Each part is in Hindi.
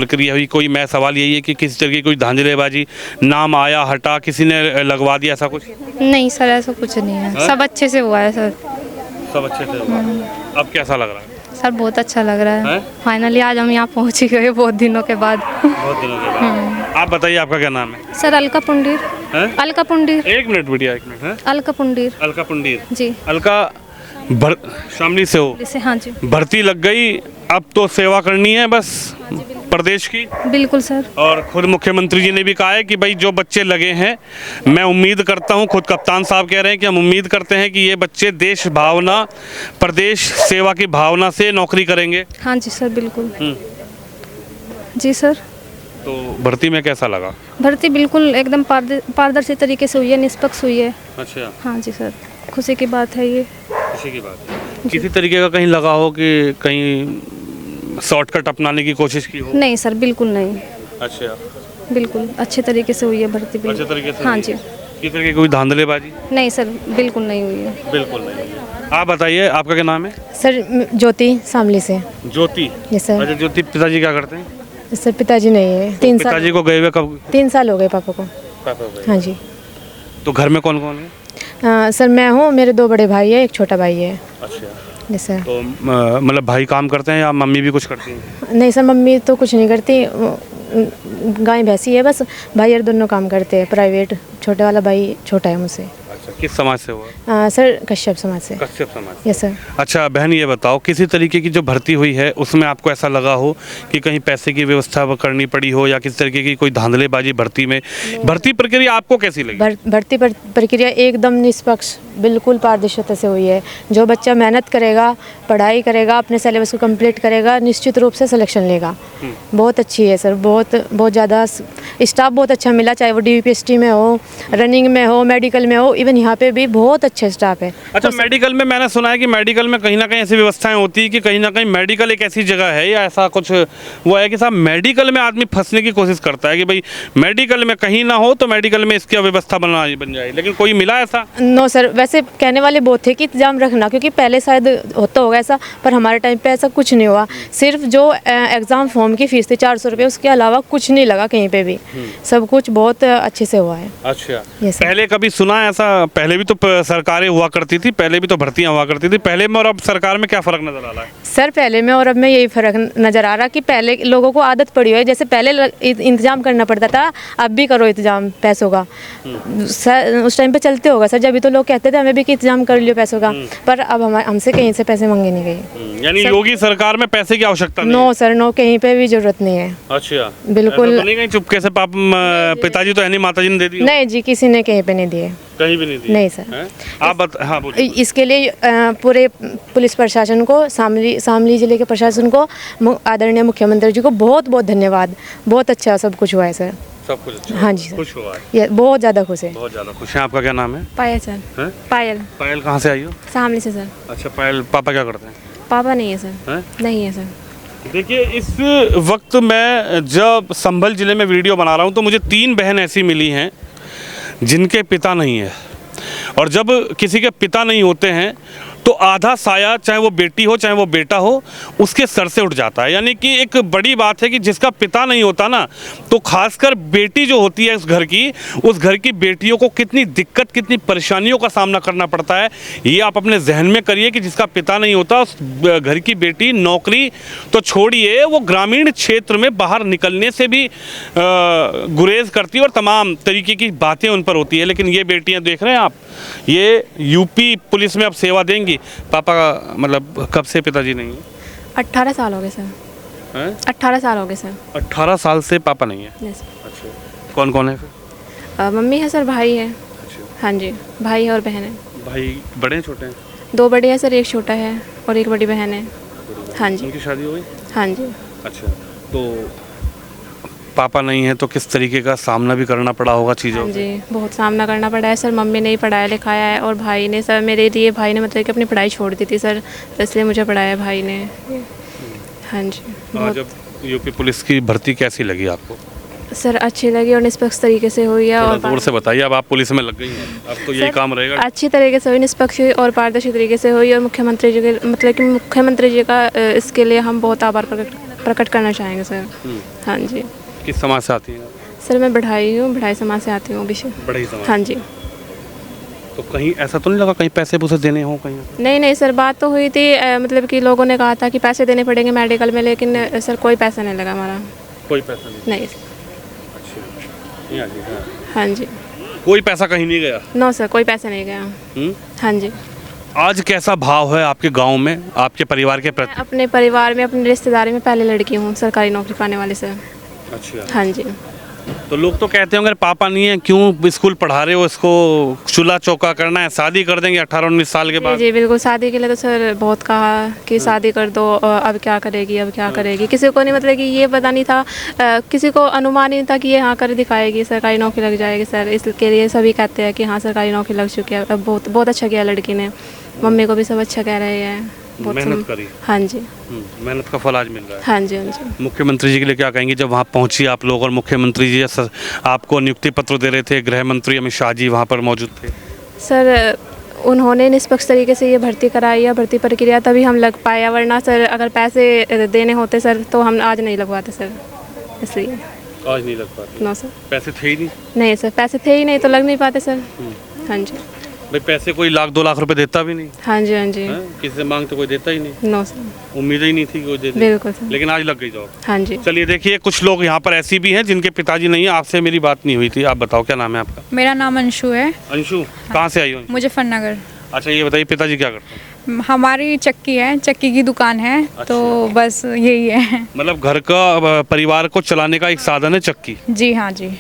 प्रक्रिया हुई, कोई मैं सवाल यही है कि किसी तरह की कोई धांधलीबाजी, नाम आया हटा, किसी ने लगवा दिया, ऐसा कुछ? नहीं सर, ऐसा कुछ नहीं है, सब अच्छे से हुआ है सर। सब अच्छे से हुआ। अब कैसा लग रहा है? सर बहुत अच्छा लग रहा है, हैं? फाइनली आज हम यहाँ पहुँच ही गए बहुत दिनों के बाद। बहुत दिनों के बाद। आप बताइए, आपका क्या नाम है? सर अलका पुंडीर। हैं? अलका पुंडीर। एक मिनट बेटिया, एक मिनट। है अलका पुंडीर अलका पुंडीर जी। अलका शामली से हो? से हाँ जी। भर्ती लग गई, अब तो सेवा करनी है बस प्रदेश की। बिल्कुल सर। और खुद मुख्यमंत्री जी ने भी कहा है कि भाई जो बच्चे लगे हैं, मैं उम्मीद करता हूं, खुद कप्तान साहब कह रहे हैं कि हम उम्मीद करते हैं कि ये बच्चे देश भावना, प्रदेश सेवा की भावना से नौकरी करेंगे। हाँ जी सर, बिल्कुल जी सर। तो भर्ती में कैसा लगा? भर्ती बिल्कुल एकदम पारदर्शी तरीके से हुई है, निष्पक्ष हुई है। अच्छा, हाँ जी सर, खुशी की बात है ये। खुशी की बात। किसी तरीके का कहीं लगा हो कि कहीं शॉर्टकट अपनाने की कोशिश की हो? नहीं सर, बिल्कुल नहीं। अच्छा, बिल्कुल अच्छे तरीके से हुई है भर्ती। अच्छे तरीके से? हाँ जी। किसी तरह की कोई धांधलीबाजी? नहीं सर, बिल्कुल नहीं हुई है। बिल्कुल नहीं। आप बताइए, आपका क्या नाम है? सर ज्योति शामली से। ज्योति? Yes sir. अच्छा, ज्योति पिताजी क्या करते हैं? सर पिताजी नहीं है, 3 साल। पिताजी को गए हुए कब? 3 साल हो गए पापा को। पापा को गए। हाँ जी। तो घर में कौन कौन है? सर मैं हूँ, मेरे 2 बड़े भाई है, एक छोटा भाई है। अच्छा। Yes sir. तो मतलब भाई काम करते हैं या मम्मी भी कुछ करती हैं? नहीं सर, मम्मी तो कुछ नहीं करती, गाय भैंसी है बस। भाई और दोनों काम करते हैं प्राइवेट। छोटे वाला भाई छोटा है मुझसे। अच्छा, किस समाज से हुआ? सर कश्यप समाज से। कश्यप समाज। Yes sir. अच्छा बहन, ये बताओ, किसी तरीके की जो भर्ती हुई है उसमें आपको ऐसा लगा हो कि कहीं पैसे की व्यवस्था करनी पड़ी हो या किसी तरीके की कोई धांधलीबाजी भर्ती में? भर्ती प्रक्रिया आपको कैसी लगी? भर्ती प्रक्रिया एकदम निष्पक्ष, बिल्कुल पारदर्शिता से हुई है। जो बच्चा मेहनत करेगा, पढ़ाई करेगा, अपने सिलेबस को कंप्लीट करेगा, निश्चित रूप से सिलेक्शन लेगा। बहुत अच्छी है सर, बहुत ज़्यादा। स्टाफ बहुत अच्छा मिला, चाहे वो DVPST में हो, रनिंग में हो, मेडिकल में हो, इवन यहाँ पे भी बहुत अच्छा स्टाफ है। अच्छा, मेडिकल में मैंने सुना है कि मेडिकल में कहीं ना कहीं ऐसी व्यवस्थाएं होती है कि कहीं ना कहीं मेडिकल एक ऐसी जगह है या ऐसा कुछ वो है कि साहब मेडिकल में आदमी फंसने की कोशिश करता है कि भाई मेडिकल में कहीं ना हो तो मेडिकल में इसकी व्यवस्था बन जाए, लेकिन कोई मिला ऐसा? नो सर, वैसे कहने वाले बहुत थे कि इंतजाम रखना, क्योंकि पहले शायद होता होगा ऐसा, पर हमारे टाइम पे ऐसा कुछ नहीं हुआ। सिर्फ जो एग्ज़ाम फॉर्म की फ़ीस थी 400 रुपये, उसके अलावा कुछ नहीं लगा कहीं पे भी। सब कुछ बहुत अच्छे से हुआ है। अच्छा, Yes, sir. पहले कभी सुना है ऐसा? पहले भी तो सरकारें हुआ करती थी, पहले भी तो भर्तियां हुआ करती थी, पहले में और अब सरकार में क्या फ़र्क नज़र आ रहा है? सर पहले में और अब में यही फ़र्क नज़र आ रहा कि पहले लोगों को आदत पड़ी हुई है, जैसे पहले इंतजाम करना पड़ता था, अब भी करो इंतजाम पैसों का। सर उस टाइम पे चलते होगा सर, जब भी तो लोग कहते थे हमें भी कि इंतजाम कर लियो पैसों का, पर अब हमसे कहीं से पैसे मांगे नहीं गए। यानी योगी सरकार में पैसे की आवश्यकता नहीं? नो सर, नो, कहीं पे भी ज़रूरत नहीं है। अच्छा, बिल्कुल तो नहीं कहीं चुपके से पिताजी तो है नहीं, माताजी ने दे दी? नहीं जी, किसी ने कहीं पे नहीं दिए। कहीं भी नहीं दी? नहीं सर। आप हाँ बोलिए। इसके लिए पूरे पुलिस प्रशासन को, शामली जिले के प्रशासन को, आदरणीय मुख्यमंत्री जी को बहुत बहुत धन्यवाद। बहुत अच्छा सब कुछ हुआ है सर। सब कुछ अच्छा? हाँ जी सर। खुश हुआ है? ये बहुत ज़्यादा खुश है। बहुत ज़्यादा खुश हैं। आपका क्या नाम है? पायल सर। हैं? पायल। पायल कहाँ से आई हो? शामली से सर। अच्छा पायल, पापा क्या करते हैं? पापा नहीं है सर। हैं? नहीं है सर। देखिए, इस वक्त मैं जब संभल ज़िले में वीडियो बना रहा हूँ तो मुझे 3 बहन ऐसी मिली हैं जिनके पिता नहीं है, और जब किसी के पिता नहीं होते हैं तो आधा साया, चाहे वो बेटी हो चाहे वो बेटा हो, उसके सर से उठ जाता है। यानी कि एक बड़ी बात है कि जिसका पिता नहीं होता ना, तो खासकर बेटी जो होती है उस घर की बेटियों को कितनी दिक्कत, कितनी परेशानियों का सामना करना पड़ता है, ये आप अपने जहन में करिए कि जिसका पिता नहीं होता उस घर की बेटी नौकरी तो छोड़िए, वो ग्रामीण क्षेत्र में बाहर निकलने से भी गुरेज करती है और तमाम तरीके की बातें उन पर होती है। लेकिन ये बेटियाँ देख रहे हैं आप, ये यूपी पुलिस में अब सेवा देंगी। पापा का मतलब कब से पिताजी नहीं है? 18 साल हो गए सर। हैं? 18 साल हो गए सर। 18 साल से पापा नहीं है? यस। अच्छा, कौन कौन है फिर? मम्मी है सर, भाई है। अच्छा, हाँ जी, भाई है और बहन है। भाई बड़े हैं छोटे हैं? 2 बड़े हैं सर, एक छोटा है और एक बड़ी बहन है। हाँ जी। उनकी शादी हो गई? हाँ जी। अच्छा, तो पापा नहीं है तो किस तरीके का सामना भी करना पड़ा होगा चीज़ों हाँ का? जी, बहुत सामना करना पड़ा है सर। मम्मी ने ही पढ़ाया लिखाया है और भाई ने सर मेरे लिए, भाई ने मतलब कि अपनी पढ़ाई छोड़ दी थी सर, तो इसलिए मुझे पढ़ाया भाई ने। हाँ जी। और जब यूपी पुलिस की भर्ती कैसी लगी आपको? सर अच्छी लगी और निष्पक्ष तरीके से हुई है। थोड़ा और जोर से बताइए, अब आप पुलिस में लग गई हैं, अब तो यही काम रहेगा। अच्छी तरीके से हुई, निष्पक्ष हुई और पारदर्शी तरीके से हुई, और मुख्यमंत्री जी के मतलब कि मुख्यमंत्री जी का इसके लिए हम बहुत आभार प्रकट प्रकट करना चाहेंगे सर। हाँ जी। किस समाज से आती हैं? सर मैं बढ़ाई हूँ, बढ़ाई समाज से आती हूँ अभिषेक। बड़े ही समाज। हाँ जी। तो कहीं ऐसा तो नहीं लगा कहीं पैसे पूसे देने हो कहीं? नहीं नहीं सर, बात तो हुई थी, मतलब कि लोगों ने कहा था कि पैसे देने पड़ेंगे मेडिकल में, लेकिन सर कोई पैसा नहीं लगा हमारा। कोई पैसा नहीं? नहीं। अच्छा, नहीं आगे, हाँ। हाँ जी। कोई पैसा कहीं नहीं गया? नो सर, कोई पैसा नहीं गया। हाँ जी। आज कैसा भाव है आपके गांव में आपके परिवार के प्रति? अपने परिवार में, अपनी रिश्तेदारी में पहले लड़की हूँ सरकारी नौकरी पाने वाले सर। अच्छा। हाँ जी। तो लोग तो कहते होंगे पापा नहीं है क्यों स्कूल पढ़ा रहे हो, इसको चूल्हा चौका करना है, शादी कर देंगे 18-19 साल के बाद। जी बिल्कुल, शादी के लिए तो सर बहुत कहा कि शादी कर दो, अब क्या करेगी, अब क्या करेगी। किसी को नहीं, मतलब कि ये पता नहीं था, किसी को अनुमान नहीं था कि ये हाँ कर दिखाएगी, सरकारी नौकरी लग जाएगी सर। इसके लिए सभी कहते हैं कि हाँ सरकारी नौकरी लग चुकी है। अब बहुत बहुत अच्छा किया लड़की ने, मम्मी को भी सब अच्छा कह रहे हैं। मेहनत करी। हाँ जी। मेहनत का फल आज मिल रहा है। हाँ जी। हाँ जी। मुख्यमंत्री जी के लिए क्या कहेंगे जब वहाँ पहुँची आप लोग और मुख्यमंत्री जी आपको नियुक्ति पत्र दे रहे थे, गृह मंत्री अमित शाह जी वहाँ पर मौजूद थे? सर उन्होंने निष्पक्ष तरीके से ये भर्ती कराई है, भर्ती प्रक्रिया, तभी हम लग पाए, वरना सर अगर पैसे देने होते सर तो हम आज नहीं लगवाते सर, इसलिए। आज नहीं लग पाते? No sir. पैसे थे ही नहीं? नहीं सर, पैसे थे ही नहीं तो लग नहीं पाते सर। हाँ जी। भाई पैसे कोई 1-2 लाख रुपए देता भी नहीं? हाँ जी। हाँ जी। किसी से मांगते कोई देता ही नहीं? No sir. उम्मीद ही नहीं थी कि कोई दे दे। बिल्कुल सर। लेकिन आज लग गई जॉब? हाँ जी। चलिए देखिए, कुछ लोग यहाँ पर ऐसी भी हैं जिनके पिताजी नहीं है, आपसे मेरी बात नहीं हुई थी। आप बताओ क्या नाम है आपका? मेरा नाम अंशु है। अंशु, कहाँ से आई हो? मुजफ्फरनगर। अच्छा ये बताइए पिताजी क्या करते हैं? हमारी चक्की है, चक्की की दुकान है। अच्छा। तो बस यही है। मतलब घर का परिवार को चलाने का एक साधन है चक्की? जी हाँ जी।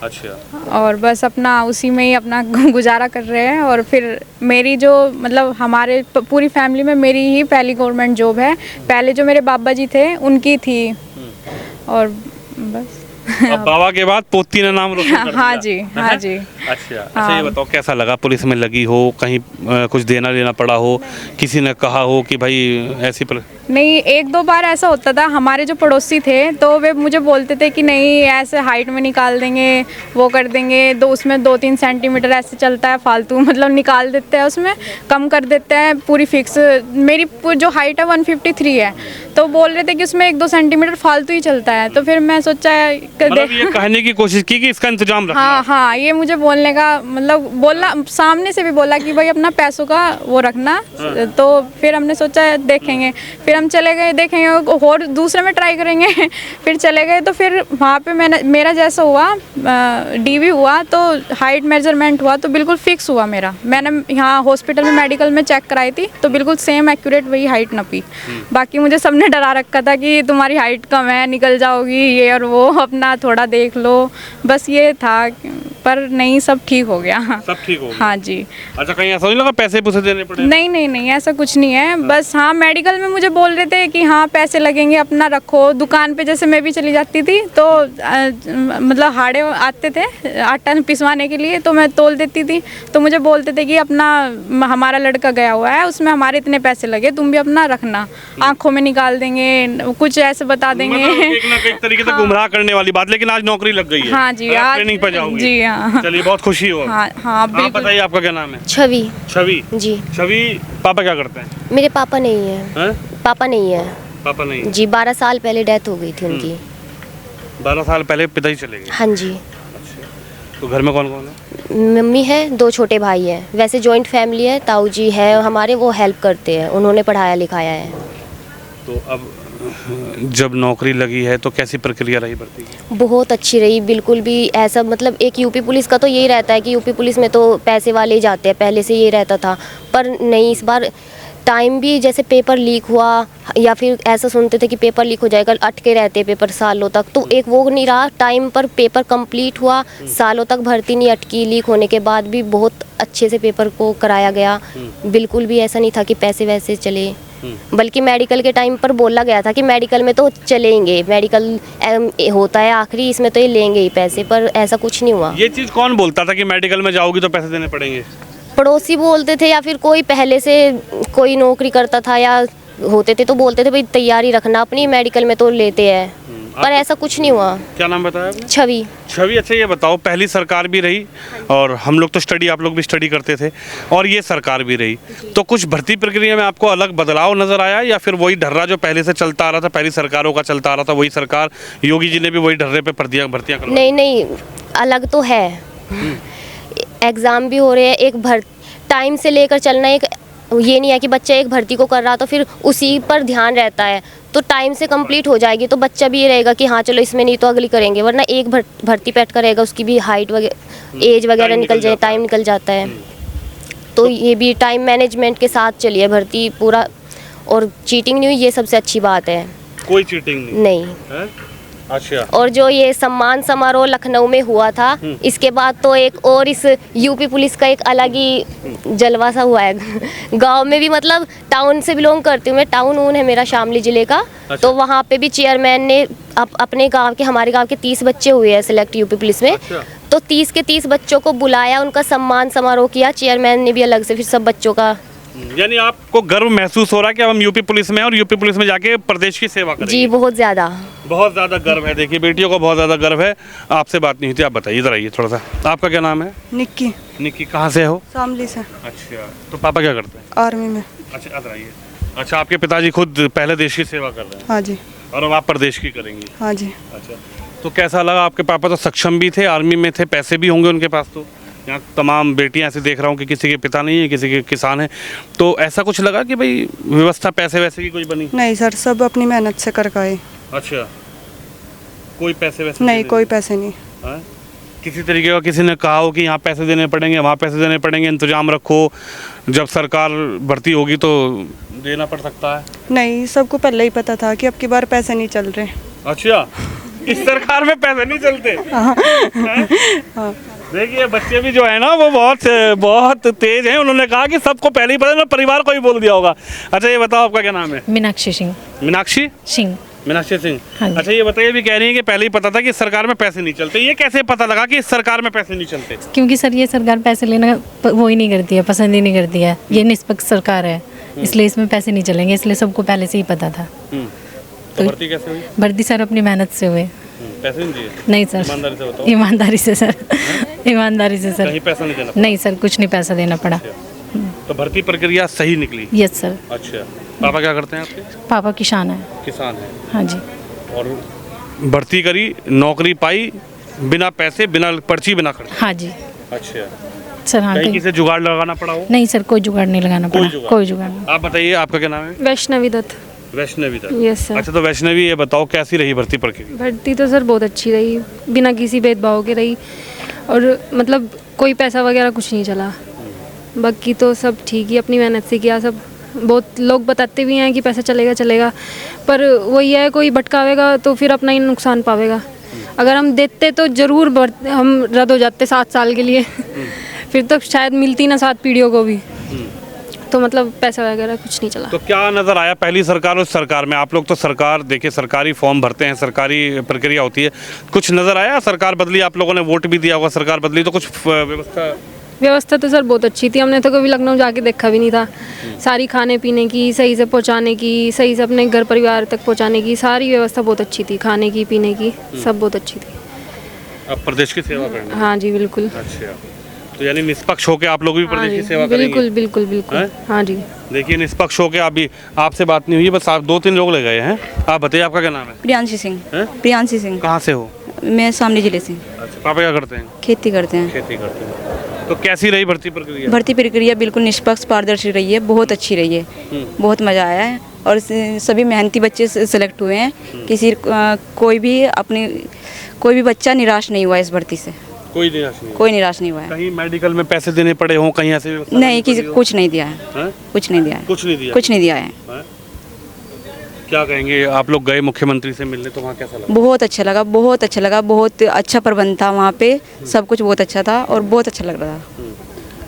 अच्छा। और बस अपना उसी में ही अपना गुजारा कर रहे हैं। और फिर मेरी जो मतलब हमारे पूरी फैमिली में मेरी ही पहली गवर्नमेंट जॉब है। पहले जो मेरे बाबा जी थे उनकी थी। और बस अब बाबा के बाद पोती ने नाम रोशन कर दिया। हाँ जी। हाँ जी। अच्छा ये बताओ कैसा लगा, पुलिस में लगी हो, कहीं कुछ देना लेना पड़ा हो, किसी ने कहा हो कि भाई ऐसी नहीं, 1-2 बार ऐसा होता था। हमारे जो पड़ोसी थे तो वे मुझे बोलते थे कि नहीं ऐसे हाइट में निकाल देंगे, वो कर देंगे, तो उसमें 2-3 सेंटीमीटर ऐसे चलता है फालतू, मतलब निकाल देते हैं, उसमें कम कर देते हैं। पूरी फिक्स मेरी जो हाइट है 153 है, तो बोल रहे थे कि उसमें 1-2 सेंटीमीटर फालतू ही चलता है। तो फिर मैं सोचा मतलब ये कहने की कोशिश की कि इसका इंतजाम रखना। हाँ, ये मुझे बोलने का मतलब बोला, सामने से भी बोला कि भाई अपना पैसों का वो रखना। तो फिर हमने सोचा देखेंगे, फिर हम चले गए, देखेंगे और दूसरे में ट्राई करेंगे। फिर चले गए तो फिर वहाँ पे मेरा जैसा हुआ, डीवी हुआ तो हाइट मेजरमेंट हुआ तो बिल्कुल फिक्स हुआ मेरा। मैंने यहाँ हॉस्पिटल में मेडिकल में चेक कराई थी तो बिल्कुल सेम एक्यूरेट वही हाइट नपी। बाकी मुझे सबने डरा रखा था कि तुम्हारी हाइट कम है, निकल जाओगी, ये और वो, अपना थोड़ा देख लो, बस ये था। पर नहीं, सब ठीक हो गया। सब ठीक हो गया? हाँ जी। अच्छा कहीं ऐसा नहीं लगा पैसे पूसे देने पड़े? नहीं ऐसा कुछ नहीं है। बस हाँ, मेडिकल में मुझे बोल रहे थे कि हाँ पैसे लगेंगे, अपना रखो। दुकान पे जैसे मैं भी चली जाती थी तो मतलब हाड़े आते थे आटा पिसवाने के लिए, तो मैं तोल देती थी। तो मुझे बोलते थे कि अपना हमारा लड़का गया हुआ है, उसमें हमारे इतने पैसे लगे, तुम भी अपना रखना, आँखों में निकाल देंगे, कुछ ऐसे बता देंगे। मतलब एक ना एक तरीके से गुमराह करने वाली बात। लेकिन आज नौकरी लग गई है? हाँ जी, आज आज ट्रेनिंग पे जाओगे? जी हाँ। चलिए बहुत खुशी हो। हाँ आप बिल्कुल। बताइए आपका क्या नाम है? छवि। छवि जी। छवि, पापा क्या करते हैं? मेरे पापा नहीं है। हैं? पापा नहीं है। पापा नहीं? जी 12 साल पहले डेथ हो गई थी उनकी। 12 साल पहले पिताजी चले गए? हाँ जी। तो घर में कौन कौन है? मम्मी है, 2 छोटे भाई हैं। वैसे जॉइंट फैमिली है। ताऊ जी है हमारे, वो हेल्प करते हैं, उन्होंने पढ़ाया लिखाया है। तो अब जब नौकरी लगी है तो कैसी प्रक्रिया रही भर्ती की? बहुत अच्छी रही, बिल्कुल भी ऐसा मतलब एक यूपी पुलिस का तो यही रहता है कि यूपी पुलिस में तो पैसे वाले ही जाते हैं, पहले से ये रहता था। पर नहीं, इस बार टाइम भी जैसे पेपर लीक हुआ या फिर ऐसा सुनते थे कि पेपर लीक हो जाएगा, अटके रहते हैं पेपर सालों तक, तो एक वो नहीं रहा। टाइम पर पेपर कंप्लीट हुआ, सालों तक भर्ती नहीं अटकी। लीक होने के बाद भी बहुत अच्छे से पेपर को कराया गया। बिल्कुल भी ऐसा नहीं था कि पैसे वैसे चले, बल्कि मेडिकल के टाइम पर बोला गया था कि मेडिकल में तो चलेंगे, मेडिकल होता है आखिरी, इसमें तो ये लेंगे ही पैसे, पर ऐसा कुछ नहीं हुआ। ये चीज़ कौन बोलता था कि मेडिकल में जाओगी तो पैसे देने पड़ेंगे? पड़ोसी बोलते थे या फिर कोई पहले से कोई नौकरी करता था या होते थे तो बोलते थे भाई तैयारी रखना अपनी, मेडिकल में तो लेते हैं। पर ऐसा कुछ नहीं हुआ। क्या नाम बताया आपने? छवि। छवि, अच्छा ये बताओ, पहली सरकार भी रही और हम लोग तो स्टडी, आप लोग भी स्टडी करते थे, और ये सरकार भी रही, तो कुछ भर्ती प्रक्रिया में आपको अलग बदलाव नजर आया या फिर वही ढर्रा जो पहले से चलता आ रहा था, पहली सरकारों का चलता आ रहा था, वही सरकार योगी जी ने भी वही ढर्रे पे भर्तियाँ करवाई? नहीं नहीं, अलग तो है। एग्ज़ाम भी हो रहे हैं, एक टाइम से लेकर चलना, एक ये नहीं है कि बच्चा एक भर्ती को कर रहा तो फिर उसी पर ध्यान रहता है, तो टाइम से कंप्लीट हो जाएगी तो बच्चा भी ये रहेगा कि हाँ चलो इसमें नहीं तो अगली करेंगे, वरना एक भर्ती पे अटका रहेगा, उसकी भी हाइट वगैरह, एज वगैरह निकल जाए, टाइम निकल जाता है। तो ये भी टाइम मैनेजमेंट के साथ चली है भर्ती पूरा, और चीटिंग नहीं हुई, ये सबसे अच्छी बात है। कोई चीटिंग नहीं। है? अच्छा। और जो ये सम्मान समारोह लखनऊ में हुआ था, इसके बाद तो एक और इस यूपी पुलिस का एक अलग ही जलवा सा हुआ है। गांव में भी, मतलब टाउन से बिलोंग करती हूँ मैं, टाउन है मेरा शामली जिले का। अच्छा। तो वहाँ पे भी चेयरमैन ने अपने गांव के, हमारे गांव के 30 बच्चे हुए हैं सिलेक्ट यूपी पुलिस में। अच्छा। तो 30 के 30 बच्चों को बुलाया, उनका सम्मान समारोह किया, चेयरमैन ने भी अलग से फिर सब बच्चों का। यानी आपको गर्व महसूस हो रहा है कि हम यूपी पुलिस में हैं और यूपी पुलिस में जाके प्रदेश की सेवा करेंगे? जी बहुत ज़्यादा। बहुत ज़्यादा गर्व है, देखिए बेटियों को बहुत ज़्यादा गर्व है। आपसे बात नहीं हुई थी, आप बताइए, इधर आइए थोड़ा सा। आपका क्या नाम है? निक्की। निक्की, कहाँ से हो? शामली से। अच्छा, तो पापा क्या करते हैं? आर्मी में। अच्छा, इधर आइए। अच्छा, आपके पिताजी खुद पहले देश की सेवा कर रहे हैं? हाँ जी। और अब आप प्रदेश की करेंगी? हाँ जी। अच्छा, तो कैसा लगा? आपके पापा तो सक्षम भी थे, आर्मी में थे, पैसे भी होंगे उनके पास, तो यहाँ तमाम बेटियां ऐसे देख रहा हूँ कि किसी के पिता नहीं है, किसी के किसान हैं, तो ऐसा कुछ लगा कि भाई व्यवस्था पैसे वैसे की कुछ बनी? नहीं सर, सब अपनी मेहनत से कर गए। अच्छा, कोई पैसे वैसे नहीं, कोई पैसे नहीं। हाँ? किसी तरीके का किसी ने कहा हो कि यहाँ पैसे देने पड़ेंगे, वहाँ पैसे देने पड़ेंगे, इंतजाम रखो, जब सरकार भर्ती होगी तो देना पड़ सकता है? नहीं, सबको पहले ही पता था कि अब की बार पैसे नहीं चल रहे। अच्छा, इस सरकार में पैसे नहीं चलते? हाँ। देखिए बच्चे भी जो है ना वो बहुत तेज हैं, उन्होंने कहा कि सबको पहले ही पता है, परिवार को ही बोल दिया होगा। अच्छा ये बताओ, आपका क्या नाम है? मीनाक्षी सिंह। मीनाक्षी सिंह। मीनाक्षी सिंह। हाँ जी। अच्छा ये बताइए, भी कह रही है कि पहले ही पता था कि इस सरकार में पैसे नहीं चलते, ये कैसे पता लगा कि इस सरकार में पैसे नहीं चलते? क्योंकि सर ये सरकार पैसे लेना वो ही नहीं करती है, पसंद ही नहीं करती है, ये निष्पक्ष सरकार है, इसलिए इसमें पैसे नहीं चलेंगे, इसलिए सबको पहले से ही पता था। तो भर्ती कैसे हुई? भर्ती सर अपनी मेहनत से हुए। पैसे नहीं दिए? नहीं सर, ईमानदारी से बताओ। ईमानदारी से सर, ईमानदारी से सर। कहीं पैसा नहीं देना? नहीं सर, कुछ नहीं पैसा देना पड़ा। तो भर्ती प्रक्रिया सही निकली? Yes sir. अच्छा, पापा क्या करते हैं आपके? पापा किसान है। किसान है। हाँ जी। और भर्ती करी, नौकरी पाई, बिना पैसे, बिना पर्ची, बिना खर्च? हाँ जी अच्छा, सर। हाँ, कहीं किसी जुगाड़ लगाना पड़ा हो? नहीं सर, कोई जुगाड़ नहीं लगाना पड़ा, कोई जुगाड़ नहीं। आप बताइए, आपका क्या नाम है? वैष्णवी दत्त। वैष्णवी दत्त। Yes sir. अच्छा, तो वैष्णवी ये बताओ, कैसी रही भर्ती प्रक्रिया? भर्ती तो सर बहुत अच्छी रही, बिना किसी भेदभाव के रही, और मतलब कोई पैसा वगैरह कुछ नहीं चला, बाकी तो सब ठीक ही, अपनी मेहनत से किया सब। बहुत लोग बताते भी हैं कि पैसा चलेगा चलेगा, पर वही है, कोई भटकावेगा तो फिर अपना ही नुकसान पावेगा। अगर हम देते तो ज़रूर हम रद्द हो जाते 7 साल के लिए, फिर तो शायद मिलती ना 7 पीढ़ियों को भी। तो मतलब पैसा वगैरह कुछ नहीं चला। तो क्या नज़र आया पहली सरकार और सरकार में? आप लोग तो सरकार देखिए, सरकारी फॉर्म भरते हैं, सरकारी प्रक्रिया होती है, कुछ नज़र आया? सरकार बदली, आप लोगों ने वोट भी दिया होगा, सरकार बदली, तो कुछ व्यवस्था तो सर बहुत अच्छी थी, हमने तो कभी लखनऊ जाके देखा भी नहीं था। सारी खाने पीने की, सही से पहुंचाने की, सही से अपने घर परिवार तक पहुंचाने की सारी व्यवस्था बहुत अच्छी थी, खाने की पीने की सब बहुत अच्छी थी। अब प्रदेश की सेवा करना? हाँ जी बिल्कुल। अच्छा, तो यानी निष्पक्ष होकर आप लोग भी प्रदेश की सेवा करेंगे? बिल्कुल बिल्कुल बिल्कुल। हाँ जी। देखिए निष्पक्ष होकर, अभी आपसे बात नहीं हुई, बस आप 2-3 लोग ले गए हैं। आप बताइए, आपका क्या नाम है? प्रियांशी सिंह। प्रियांशी सिंह। कहाँ से हो? मैं शामली जिले से। अच्छा, पापा क्या करते हैं? खेती करते हैं। खेती करते हैं। तो कैसी रही भर्ती प्रक्रिया? भर्ती प्रक्रिया बिल्कुल निष्पक्ष पारदर्शी रही है, बहुत अच्छी रही है, बहुत मज़ा आया है, और सभी मेहनती बच्चे सेलेक्ट हुए हैं। कोई भी बच्चा निराश नहीं हुआ इस भर्ती से। कोई निराश नहीं? कोई निराश नहीं हुआ है। कहीं मेडिकल में पैसे देने पड़े हों, कहीं ऐसे? नहीं, किसी कुछ नहीं दिया है। कुछ नहीं दिया है। कुछ नहीं दिया? कुछ नहीं दिया है। क्या कहेंगे, आप लोग गए मुख्यमंत्री से मिलने, तो वहाँ कैसा लगा? बहुत अच्छा लगा, बहुत अच्छा लगा, बहुत अच्छा प्रबंध था वहाँ पे, सब कुछ बहुत अच्छा था और बहुत अच्छा लग रहा था,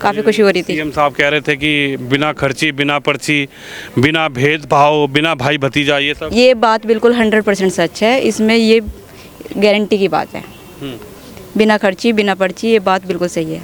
काफ़ी खुशी हो रही थी। सीएम साहब कह रहे थे कि बिना खर्ची, बिना पर्ची, बिना भेदभाव, बिना भाई भतीजा, ये सब। ये बात बिल्कुल 100% सच है, इसमें ये गारंटी की बात है। बिना खर्ची, बिना पर्ची, ये बात बिल्कुल सही है।